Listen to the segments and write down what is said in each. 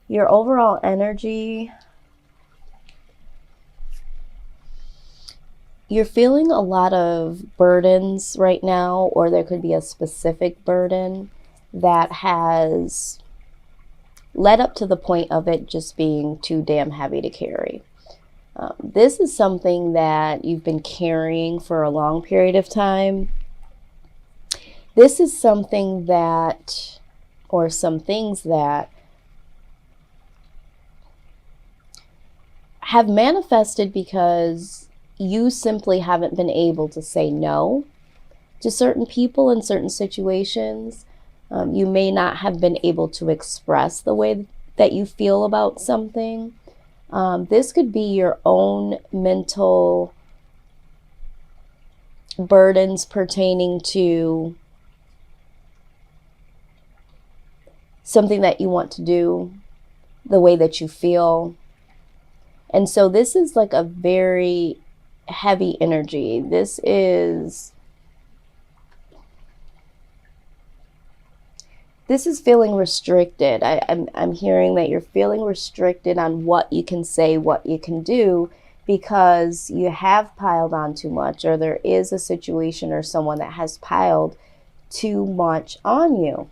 Your overall energy, you're feeling a lot of burdens right now, or there could be a specific burden that has led up to the point of it just being too damn heavy to carry. This is something that you've been carrying for a long period of time. This is something that, or some things that have manifested because you simply haven't been able to say no to certain people in certain situations. You may not have been able to express the way that you feel about something. This could be your own mental burdens pertaining to something that you want to do, the way that you feel. And so this is like a very heavy energy. This is feeling restricted. I'm hearing that you're feeling restricted on what you can say, what you can do, because you have piled on too much, or there is a situation or someone that has piled too much on you,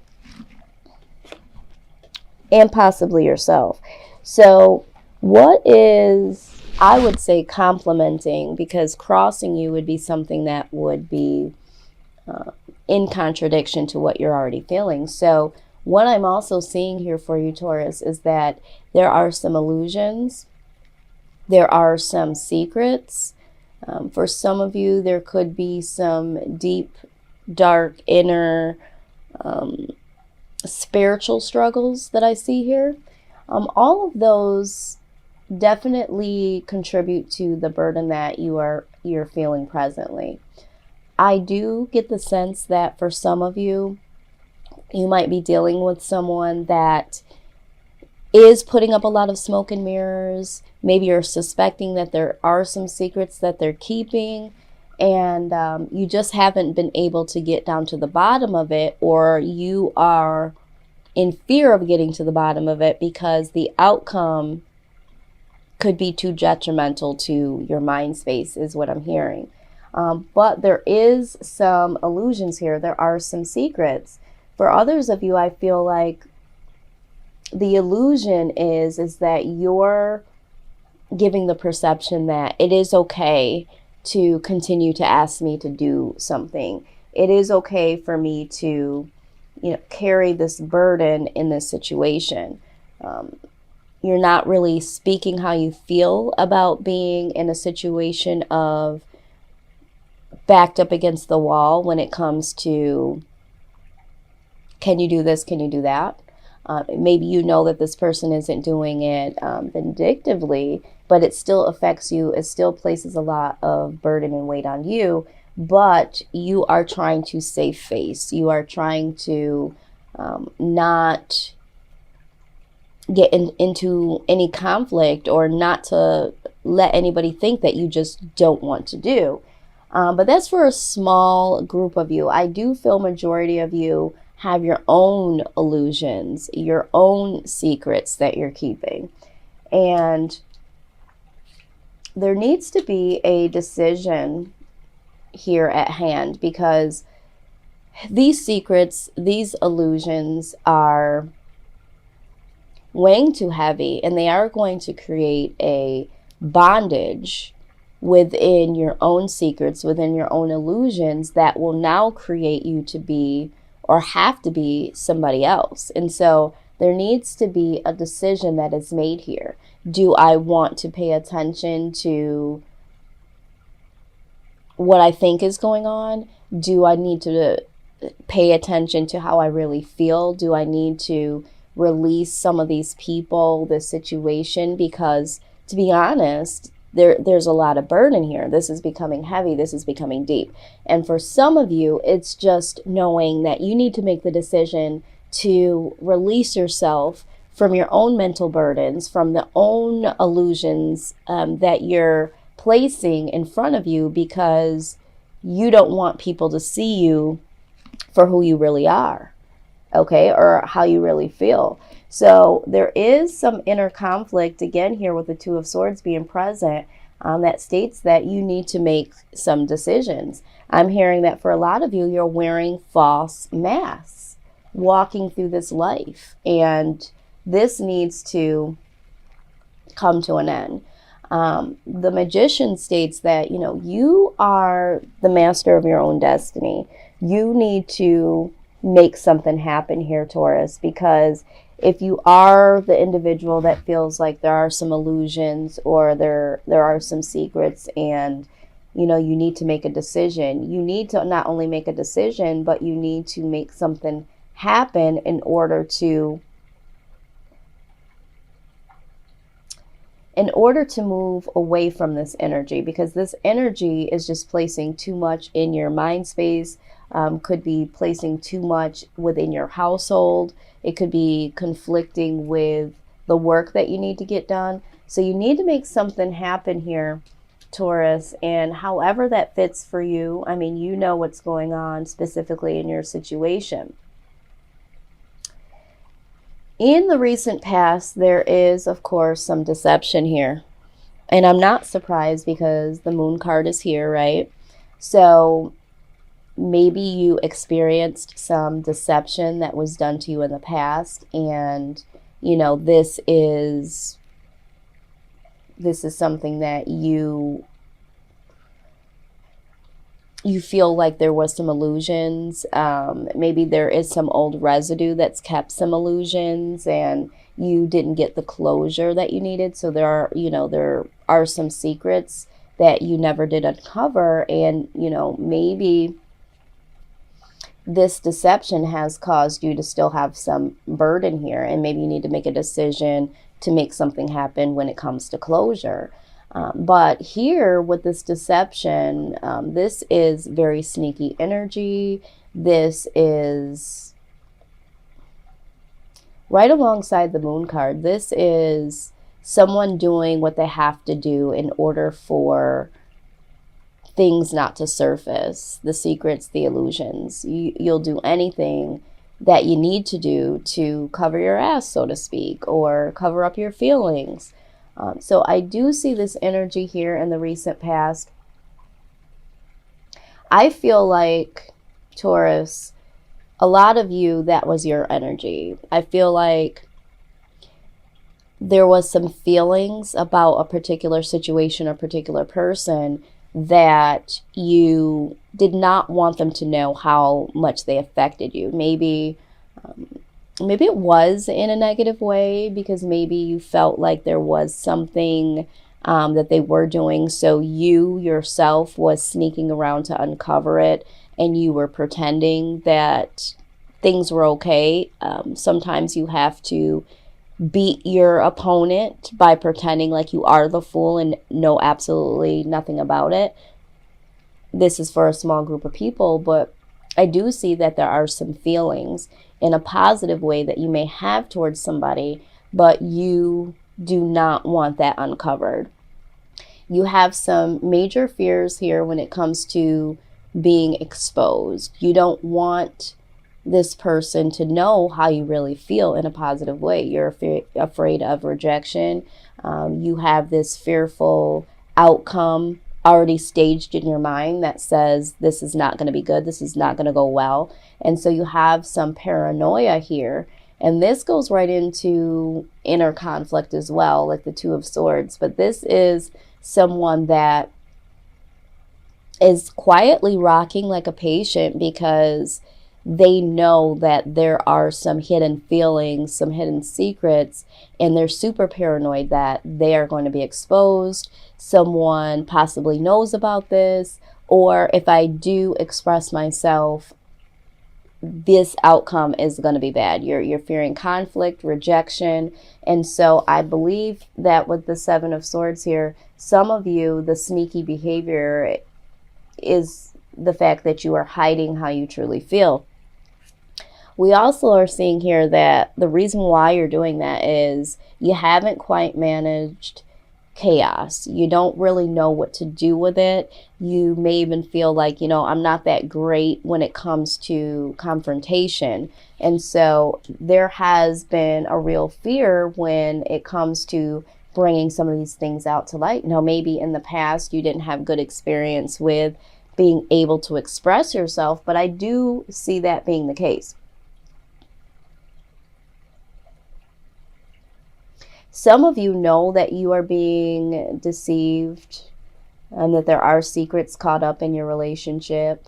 and possibly yourself. So what is, I would say, complimenting, because crossing you would be something that would be in contradiction to what you're already feeling. So what I'm also seeing here for you, Taurus, is that there are some illusions. There are some secrets. For some of you, there could be some deep, dark, inner spiritual struggles that I see here. All of those definitely contribute to the burden that you're feeling presently. I do get the sense that for some of you, you might be dealing with someone that is putting up a lot of smoke and mirrors. Maybe you're suspecting that there are some secrets that they're keeping, and you just haven't been able to get down to the bottom of it, or you are in fear of getting to the bottom of it because the outcome could be too detrimental to your mind space, is what I'm hearing. But there is some illusions here. There are some secrets. For others of you, I feel like the illusion is that you're giving the perception that it is okay to continue to ask me to do something. It is okay for me to, carry this burden in this situation. You're not really speaking how you feel about being in a situation of backed up against the wall when it comes to, can you do this? Can you do that? Maybe you know that this person isn't doing it vindictively, but it still affects you. It still places a lot of burden and weight on you, but you are trying to save face. You are trying to not get into any conflict, or not to let anybody think that you just don't want to do. But that's for a small group of you. I do feel majority of you have your own illusions, your own secrets that you're keeping. And there needs to be a decision here at hand, because these secrets, these illusions are weighing too heavy, and they are going to create a bondage within your own secrets, within your own illusions, that will now create you to be, or have to be, somebody else. And so there needs to be a decision that is made here. Do I want to pay attention to what I think is going on? Do I need to pay attention to how I really feel? Do I need to release some of these people, this situation? Because to be honest, there's a lot of burden here. This is becoming heavy. This is becoming deep. And for some of you, it's just knowing that you need to make the decision to release yourself from your own mental burdens, from the own illusions that you're placing in front of you, because you don't want people to see you for who you really are, okay, or how you really feel. So there is some inner conflict again here with the Two of Swords being present, that states that you need to make some decisions. I'm hearing that for a lot of you, you're wearing false masks, walking through this life, and this needs to come to an end. The Magician states that, you know, you are the master of your own destiny. You need to make something happen here, Taurus, because if you are the individual that feels like there are some illusions or there are some secrets, and you know you need to make a decision, you need to not only make a decision, but you need to make something happen in order to move away from this energy, because this energy is just placing too much in your mind space, could be placing too much within your household. It could be conflicting with the work that you need to get done. So you need to make something happen here, Taurus, and however that fits for you. I mean, you know what's going on specifically in your situation. In the recent past, there is, of course, some deception here. And I'm not surprised because the Moon card is here, right? So maybe you experienced some deception that was done to you in the past. And, you know, this is something that you feel like there was some illusions. Maybe there is some old residue that's kept some illusions and you didn't get the closure that you needed. So there are some secrets that you never did uncover. And, you know, maybe this deception has caused you to still have some burden here. And maybe you need to make a decision to make something happen when it comes to closure. But here with this deception, this is very sneaky energy. This is right alongside the Moon card. This is someone doing what they have to do in order for things not to surface, the secrets, the illusions. You'll do anything that you need to do to cover your ass, so to speak, or cover up your feelings. So I do see this energy here in the recent past. I feel like, Taurus, a lot of you, that was your energy. I feel like there was some feelings about a particular situation or particular person that you did not want them to know how much they affected you. Maybe it was in a negative way, because maybe you felt like there was something that they were doing. So you yourself was sneaking around to uncover it, and you were pretending that things were okay. Sometimes you have to beat your opponent by pretending like you are the fool and know absolutely nothing about it. This is for a small group of people, but I do see that there are some feelings in a positive way that you may have towards somebody, but you do not want that uncovered. You have some major fears here when it comes to being exposed. You don't want this person to know how you really feel in a positive way. You're afraid of rejection. You have this fearful outcome already staged in your mind that says this is not going to be good, this is not going to go well. And so you have some paranoia here. And this goes right into inner conflict as well, like the Two of Swords. But this is someone that is quietly rocking like a patient, because they know that there are some hidden feelings, some hidden secrets, and they're super paranoid that they are going to be exposed. Someone possibly knows about this, or if I do express myself, this outcome is going to be bad. You're fearing conflict, rejection. And so I believe that with the Seven of Swords here, some of you, the sneaky behavior is the fact that you are hiding how you truly feel. We also are seeing here that the reason why you're doing that is you haven't quite managed chaos. You don't really know what to do with it. You may even feel like, I'm not that great when it comes to confrontation. And so there has been a real fear when it comes to bringing some of these things out to light. Now, maybe in the past you didn't have good experience with being able to express yourself, but I do see that being the case. Some of you know that you are being deceived and that there are secrets caught up in your relationship.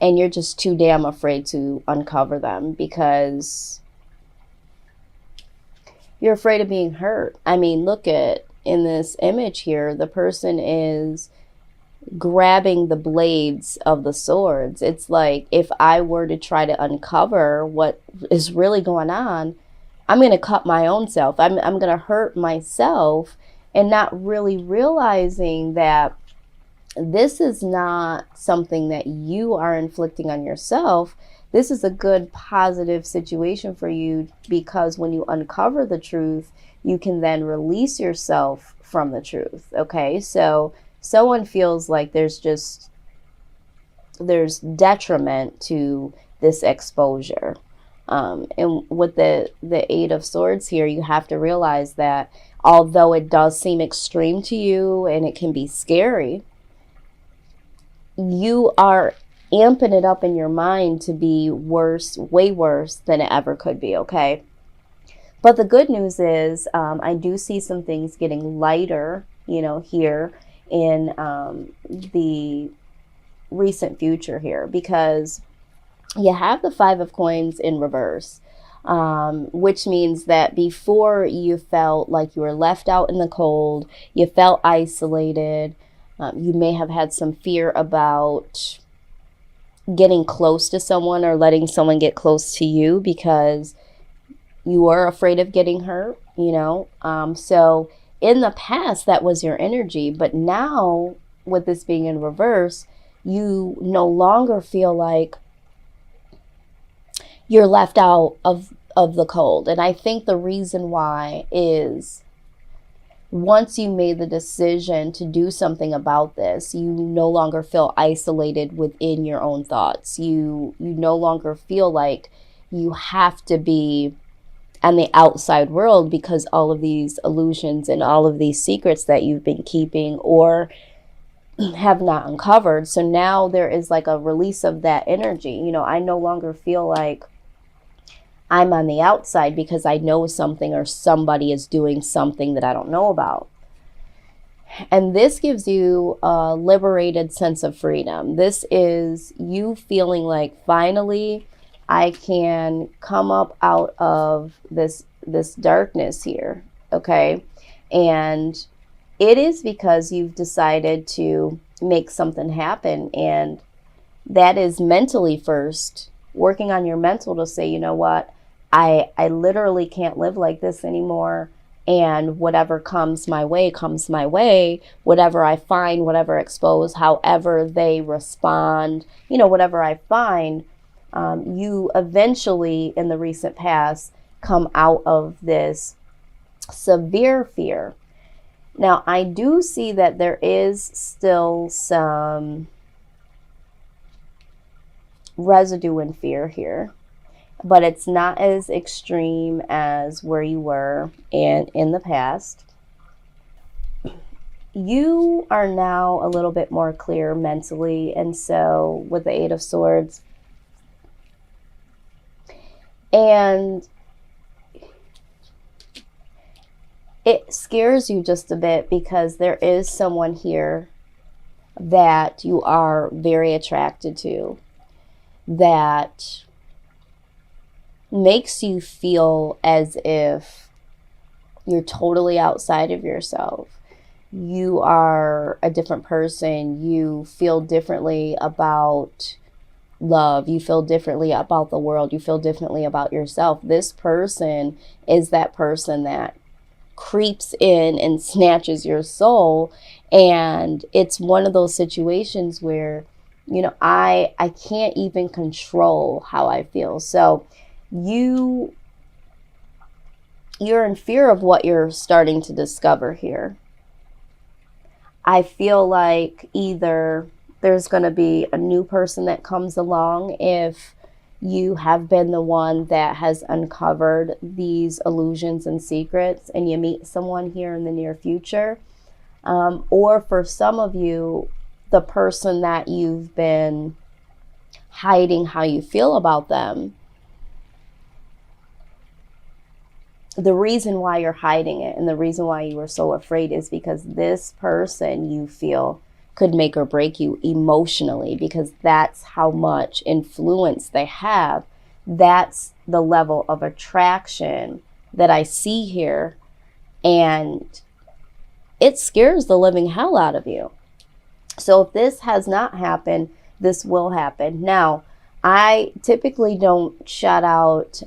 And you're just too damn afraid to uncover them because you're afraid of being hurt. I mean, look at in this image here, the person is grabbing the blades of the swords. It's like, if I were to try to uncover what is really going on, I'm going to cut my own self. I'm going to hurt myself, and not really realizing that this is not something that you are inflicting on yourself. This is a good, positive situation for you, because when you uncover the truth, you can then release yourself from the truth. Okay, so someone feels like there's detriment to this exposure. And with the Eight of Swords here, you have to realize that although it does seem extreme to you and it can be scary, you are amping it up in your mind to be worse, way worse than it ever could be, okay? But the good news is I do see some things getting lighter, here in the recent future here, because you have the Five of Coins in reverse, which means that before you felt like you were left out in the cold, you felt isolated, you may have had some fear about getting close to someone or letting someone get close to you because you were afraid of getting hurt, so in the past that was your energy. But now with this being in reverse, you no longer feel like you're left out of the cold. And I think the reason why is, once you made the decision to do something about this, you no longer feel isolated within your own thoughts. You no longer feel like you have to be on the outside world because all of these illusions and all of these secrets that you've been keeping or have not uncovered. So now there is like a release of that energy. I no longer feel like I'm on the outside because I know something or somebody is doing something that I don't know about. And this gives you a liberated sense of freedom. This is you feeling like, finally, I can come up out of this darkness here, okay? And it is because you've decided to make something happen, and that is mentally first, working on your mental to say, you know what, I literally can't live like this anymore, and whatever comes my way, whatever I find, whatever expose, however they respond, whatever I find, you eventually, in the recent past, come out of this severe fear. Now, I do see that there is still some residue in fear here, but it's not as extreme as where you were in the past. You are now a little bit more clear mentally, and so with the Eight of Swords, and it scares you just a bit because there is someone here that you are very attracted to that makes you feel as if you're totally outside of yourself. You are a different person. You feel differently about love. You feel differently about the world. You feel differently about yourself. This person is that person that creeps in and snatches your soul. And it's one of those situations where, I can't even control how I feel. So you you're in fear of what you're starting to discover here. I feel like either there's going to be a new person that comes along if you have been the one that has uncovered these illusions and secrets, and you meet someone here in the near future. Or for some of you, the person that you've been hiding how you feel about them, the reason why you're hiding it and the reason why you were so afraid is because this person you feel could make or break you emotionally, because that's how much influence they have. That's the level of attraction that I see here, and it scares the living hell out of you. So if this has not happened, this will happen. Now, I typically don't shout out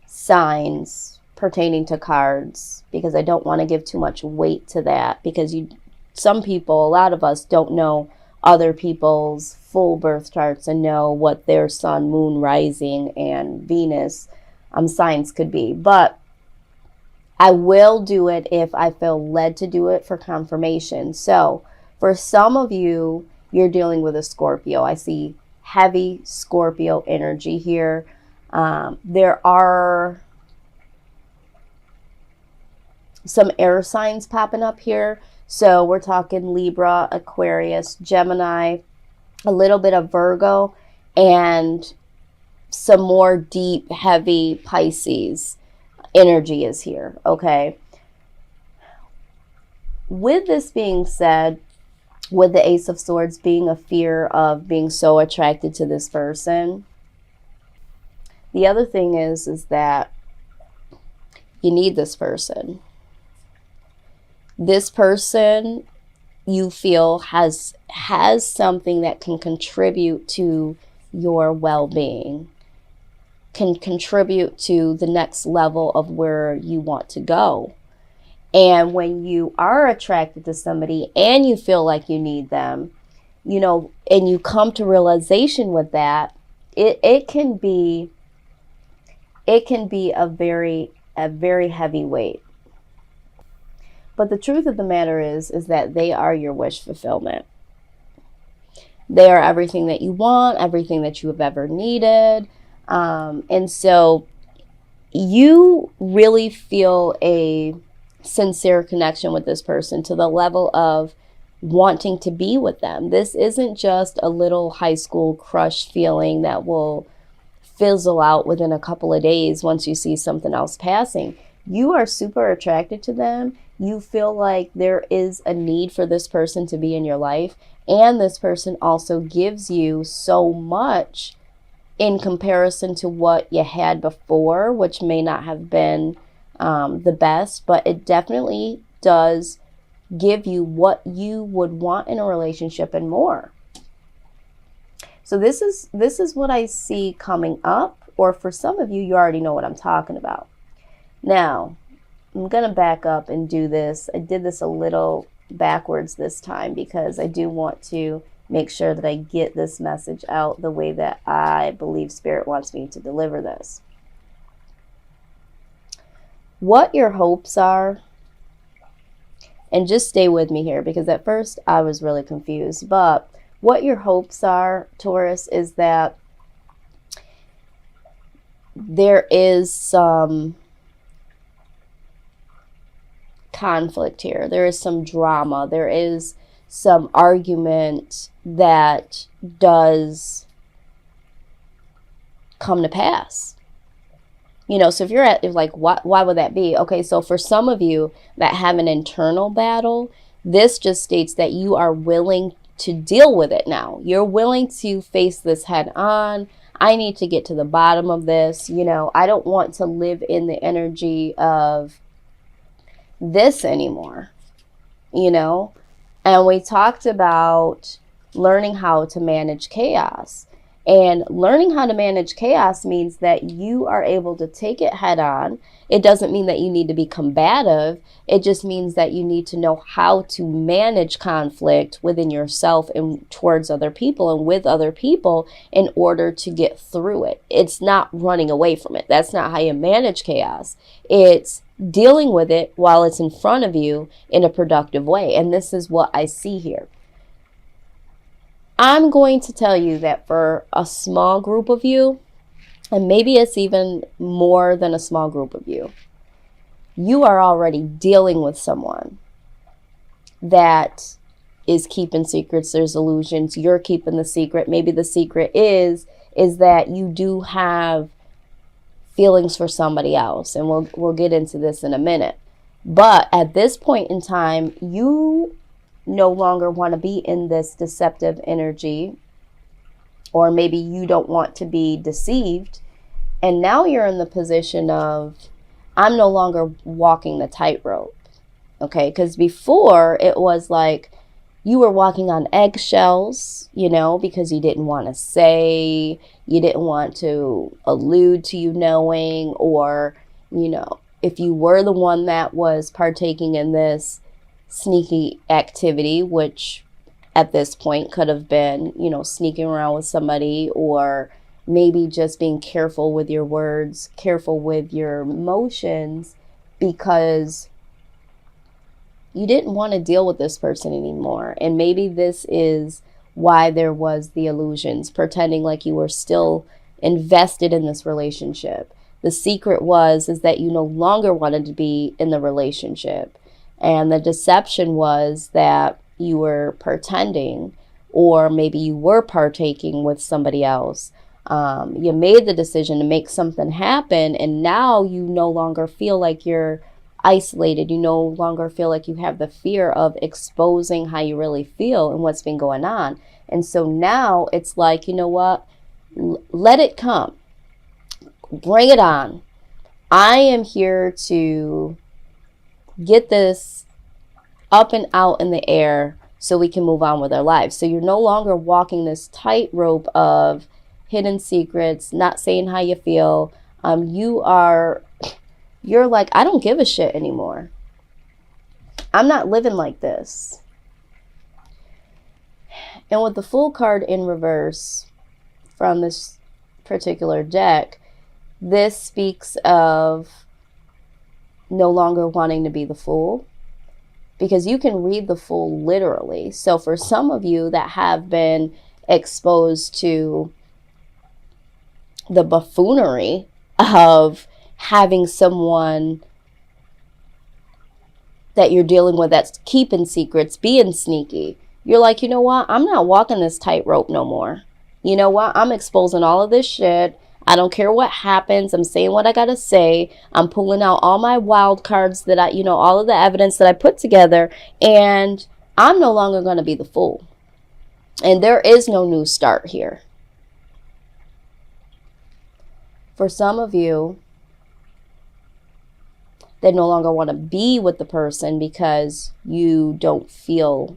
signs pertaining to cards because I don't want to give too much weight to that, because some people, a lot of us, don't know other people's full birth charts and know what their sun, moon, rising, and Venus signs could be. But I will do it if I feel led to do it for confirmation. So for some of you, you're dealing with a Scorpio. I see heavy Scorpio energy here. There are some air signs popping up here. So we're talking Libra, Aquarius, Gemini, a little bit of Virgo, and some more deep, heavy Pisces energy is here, okay? With this being said, with the Ace of Swords being a fear of being so attracted to this person, the other thing is that you need this person. This person you feel has something that can contribute to your well-being, can contribute to the next level of where you want to go. And when you are attracted to somebody and you feel like you need them, you know, and you come to realization with that, it can be a very heavy weight. But the truth of the matter is that they are your wish fulfillment. They are everything that you want, everything that you have ever needed. And so you really feel a sincere connection with this person to the level of wanting to be with them. This isn't just a little high school crush feeling that will fizzle out within a couple of days once you see something else passing. You are super attracted to them. You feel like there is a need for this person to be in your life. And this person also gives you so much in comparison to what you had before, which may not have been the best, but it definitely does give you what you would want in a relationship and more. So this is what I see coming up, or for some of you, you already know what I'm talking about. Now, I'm going to back up and do this. I did this a little backwards this time because I do want to make sure that I get this message out the way that I believe Spirit wants me to deliver this. What your hopes are, and just stay with me here because at first I was really confused, but what your hopes are, Taurus, is that there is some conflict here. There is some drama. There is some argument that does come to pass. You know, so if you're at, like, why would that be? Okay, so for some of you that have an internal battle, this just states that you are willing to deal with it now. You're willing to face this head on. I need to get to the bottom of this. You know, I don't want to live in the energy of this anymore, you know? And we talked about learning how to manage chaos. And learning how to manage chaos means that you are able to take it head on. It doesn't mean that you need to be combative. It just means that you need to know how to manage conflict within yourself and towards other people and with other people in order to get through it. It's not running away from it. That's not how you manage chaos. It's dealing with it while it's in front of you in a productive way. And this is what I see here. I'm going to tell you that for a small group of you, and maybe it's even more than a small group of you, you are already dealing with someone that is keeping secrets. There's illusions. You're keeping the secret. Maybe the secret is that you do have feelings for somebody else. And we'll get into this in a minute. But at this point in time, you no longer want to be in this deceptive energy, or maybe you don't want to be deceived. And now you're in the position of, I'm no longer walking the tightrope. Okay, because before it was like you were walking on eggshells, because you didn't want to say, you didn't want to allude to you knowing, or, if you were the one that was partaking in this sneaky activity, which at this point could have been, sneaking around with somebody, or maybe just being careful with your words, careful with your emotions, because you didn't want to deal with this person anymore. And maybe this is why there was the illusions, pretending like you were still invested in this relationship. The secret is that you no longer wanted to be in the relationship. And the deception was that you were pretending, or maybe you were partaking with somebody else. You made the decision to make something happen, and now you no longer feel like you're isolated. You no longer feel like you have the fear of exposing how you really feel and what's been going on. And so now it's like, you know what? Let it come. Bring it on. I am here to get this up and out in the air so we can move on with our lives. So you're no longer walking this tightrope of hidden secrets, not saying how you feel. You're like, I don't give a shit anymore. I'm not living like this. And with the Fool card in reverse from this particular deck, this speaks of no longer wanting to be the fool, because you can read the Fool literally. So for some of you that have been exposed to the buffoonery of having someone that you're dealing with that's keeping secrets, being sneaky, you're like, you know what? I'm not walking this tightrope no more. You know what? I'm exposing all of this shit. I don't care what happens. I'm saying what I got to say. I'm pulling out all my wild cards that all of the evidence that I put together, and I'm no longer going to be the fool. And there is no new start here. For some of you, they no longer want to be with the person because you don't feel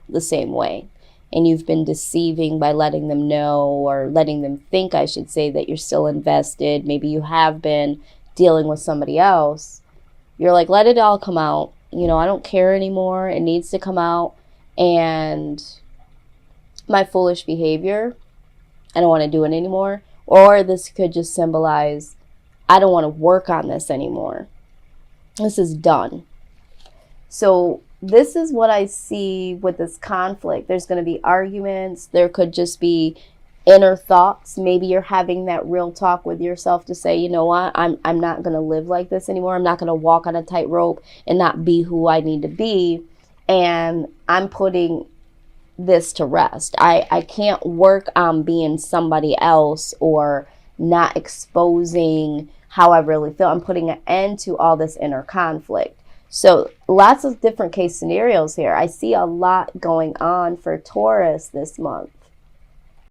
the same way. And you've been deceiving by letting them know, or letting them think, I should say, that you're still invested. Maybe you have been dealing with somebody else. You're like, let it all come out. I don't care anymore. It needs to come out. And my foolish behavior, I don't want to do it anymore. Or this could just symbolize, I don't want to work on this anymore. This is done. So this is what I see with this conflict. There's going to be arguments. There could just be inner thoughts. Maybe you're having that real talk with yourself to say, you know what, I'm not going to live like this anymore. I'm not going to walk on a tightrope and not be who I need to be. And I'm putting this to rest. I can't work on being somebody else or not exposing how I really feel. I'm putting an end to all this inner conflict. So lots of different case scenarios here. I see a lot going on for Taurus this month.